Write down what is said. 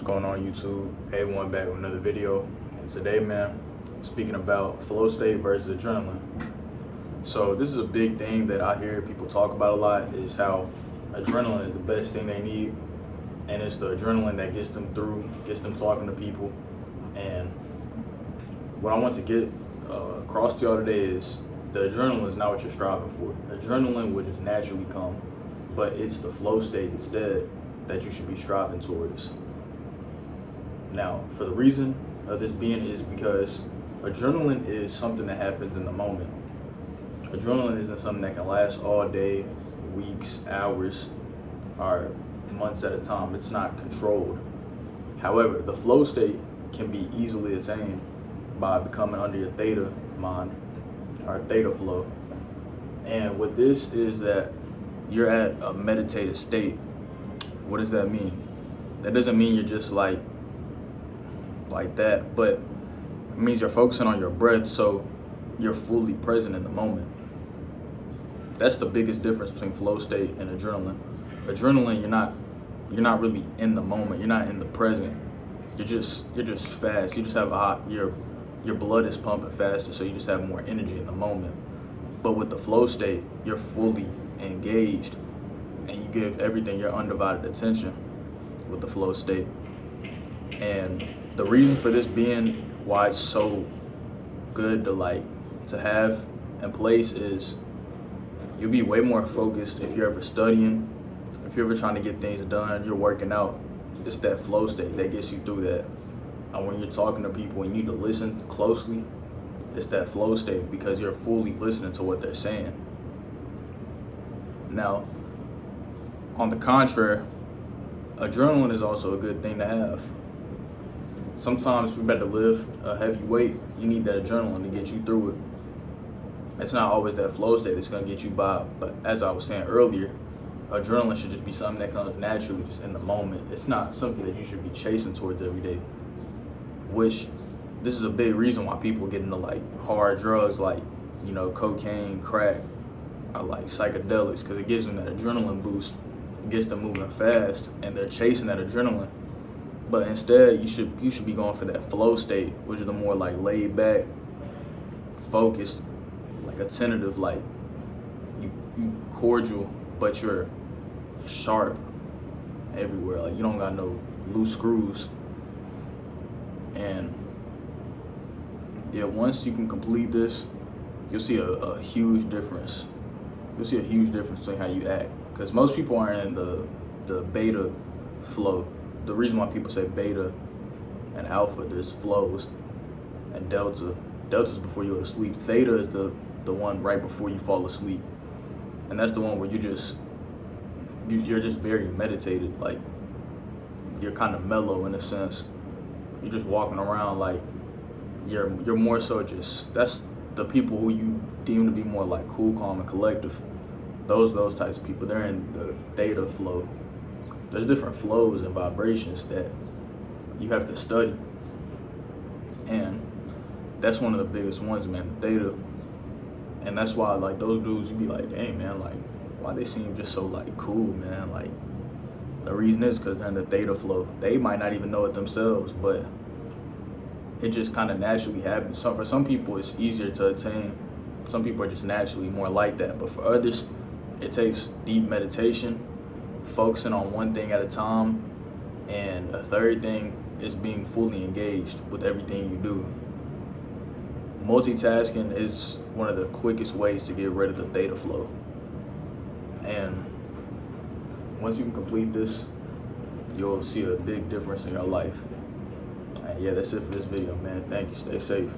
What's going on, YouTube? A1 back with another video. And today, man, speaking about flow state versus adrenaline. So this is a big thing that I hear people talk about a lot, is how adrenaline is the best thing they need. And it's the adrenaline that gets them through, gets them talking to people. And what I want to get across to y'all today is the adrenaline is not what you're striving for. Adrenaline would just naturally come, but it's the flow state instead that you should be striving towards. Now, for the reason of this being is because adrenaline is something that happens in the moment. Adrenaline isn't something that can last all day, weeks, hours, or months at a time. It's not controlled. However, the flow state can be easily attained by becoming under your theta mind or theta flow. And what this is that you're at a meditative state. What does that mean? That doesn't mean you're just like that, but it means you're focusing on your breath, so you're fully present in the moment. That's the biggest difference between flow state and adrenaline. Adrenaline, you're not really in the moment. You're not in the present. You're just fast. You just have your blood is pumping faster, so you just have more energy in the moment. But with the flow state, you're fully engaged and you give everything your undivided attention with the flow state. And the reason for this being why it's so good to have in place is you'll be way more focused if you're ever studying, if you're ever trying to get things done, you're working out. It's that flow state that gets you through that. And when you're talking to people and you need to listen closely, it's that flow state because you're fully listening to what they're saying. Now, on the contrary, adrenaline is also a good thing to have. Sometimes if you're about to lift a heavy weight, you need that adrenaline to get you through it. It's not always that flow state that's gonna get you by, but as I was saying earlier, adrenaline should just be something that comes naturally, just in the moment. It's not something that you should be chasing towards every day, which this is a big reason why people get into hard drugs like, cocaine, crack, or psychedelics, because it gives them that adrenaline boost. It gets them moving fast and they're chasing that adrenaline. But instead, you should be going for that flow state, which is the more laid back, focused, attentive, you cordial, but you're sharp everywhere. You don't got no loose screws. And yeah, once you can complete this, you'll see a huge difference. You'll see a huge difference between how you act. Because most people aren't in the beta flow. The reason why people say beta and alpha, there's flows, and delta. Delta's before you go to sleep. Theta is the one right before you fall asleep. And that's the one where you're just very meditated. You're kind of mellow in a sense. You're just walking around you're more so that's the people who you deem to be more cool, calm, and collective. Those types of people, they're in the theta flow. There's different flows and vibrations that you have to study. And that's one of the biggest ones, man, the theta. And that's why those dudes, you be like, dang, man, why they seem just so cool, man. The reason is because they're in the theta flow. They might not even know it themselves, but it just kind of naturally happens. So for some people, it's easier to attain. Some people are just naturally more like that. But for others, it takes deep meditation, focusing on one thing at a time, and a third thing is being fully engaged with everything you do. Multitasking is one of the quickest ways to get rid of the theta flow. And once you can complete this, you'll see a big difference in your life. And yeah, that's it for this video, man. Thank you. Stay safe.